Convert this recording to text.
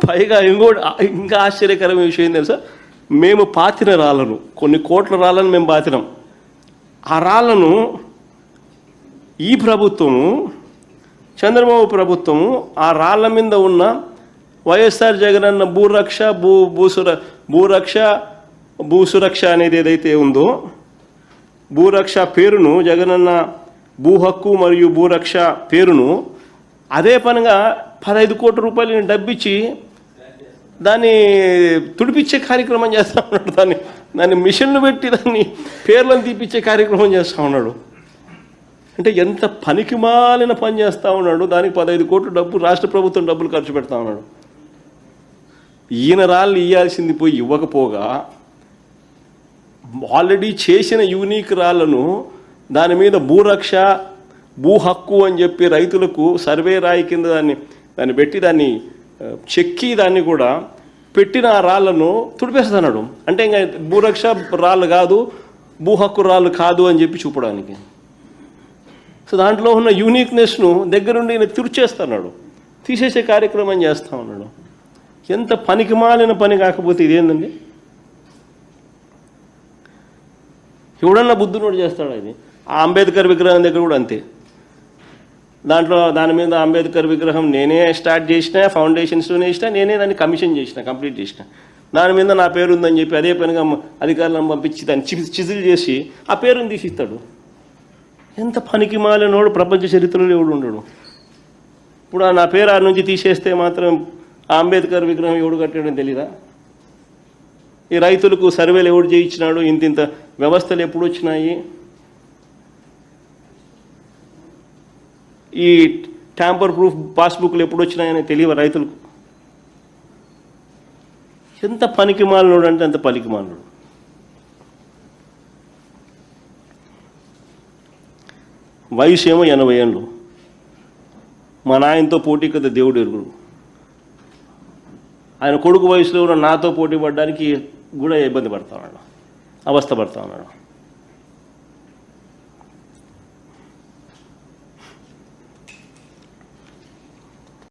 పైగా ఇంకా ఆశ్చర్యకరమైన విషయం తెలుసా, మేము పాతిన రాళ్ళను, కొన్ని కోట్ల రాళ్ళను మేము పాతినాం. ఆ రాళ్ళను ఈ ప్రభుత్వము, చంద్రబాబు ప్రభుత్వము ఆ రాళ్ళ మీద ఉన్న వైఎస్ఆర్ జగనన్న భూసురక్ష అనేది ఏదైతే ఉందో, భూరక్ష పేరును, జగనన్న భూ హక్కు మరియు భూరక్ష పేరును అదే పనిగా 15 కోట్ల రూపాయలు డబ్బిచ్చి దాన్ని తుడిపించే కార్యక్రమం చేస్తూ ఉన్నాడు. దాన్ని మిషన్లు పెట్టి దాన్ని పేర్లను తీపిచ్చే కార్యక్రమం చేస్తూ ఉన్నాడు. అంటే ఎంత పనికిమాలిన పని చేస్తూ ఉన్నాడు. దానికి 15 కోట్ల డబ్బు రాష్ట్ర ప్రభుత్వం డబ్బులు ఖర్చు పెడతా ఉన్నాడు. ఈయన రాళ్ళు ఇవ్వాల్సింది పోయి ఇవ్వకపోగా ఆల్రెడీ చేసిన యూనిక్ రాళ్లను దాని మీద భూరక్ష భూ హక్కు అని చెప్పి రైతులకు సర్వే రాయి కింద దాన్ని పెట్టి దాన్ని చెక్కి దాన్ని కూడా పెట్టిన ఆ రాళ్లను తుడిపేస్తున్నాడు. అంటే ఇంకా భూరక్ష రాళ్ళు కాదు, భూ హక్కు రాళ్ళు కాదు అని చెప్పి చూపడానికి. సో దాంట్లో ఉన్న యూనిక్నెస్ను దగ్గరుండి ఈయన తుడిచేస్తున్నాడు, తీసేసే కార్యక్రమం చేస్తూ ఉన్నాడు. ఎంత పనికిమాలిన పని కాకపోతే ఇదేందండి? ఎవడన్నా బుద్ధునోడు చేస్తాడు. అది ఆ అంబేద్కర్ విగ్రహం దగ్గర కూడా అంతే. దాని మీద అంబేద్కర్ విగ్రహం నేనే స్టార్ట్ చేసిన, ఫౌండేషన్స్లోనే వేసిన, నేనే దాన్ని కమిషన్ చేసిన, కంప్లీట్ చేసిన. దాని మీద నా పేరు ఉందని చెప్పి అదే పనిగా అధికారులను పంపించి దాన్ని చిజిల్ చేసి ఆ పేరుని తీసిస్తాడు. ఎంత పనికి మాలినోడు ప్రపంచ చరిత్రలో ఎవడు ఉండడు. ఇప్పుడు నా పేరు ఆ నుంచి తీసేస్తే మాత్రం ఆ అంబేద్కర్ విగ్రహం ఎవడు కట్టాడని తెలీదా? ఈ రైతులకు సర్వేలు ఎవడు చేయించినాడు? ఇంత వ్యవస్థలు ఎప్పుడు వచ్చినాయి? ఈ ట్యాంపర్ ప్రూఫ్ పాస్బుక్లు ఎప్పుడు వచ్చినాయని తెలియదు రైతులకు. ఎంత పనికి మాలినోడు అంటే అంత పనికి మాలినోడు. వయసు ఏమో 80 ఏళ్ళు. మా నాయనతో పోటీ కదా దేవుడు ఎరుగుడు. ఆయన కొడుకు వయసులో నాతో పోటీ పడడానికి కూడా ఇబ్బంది పడతా ఉన్నాడు, అవస్థ పడతా ఉన్నాడు.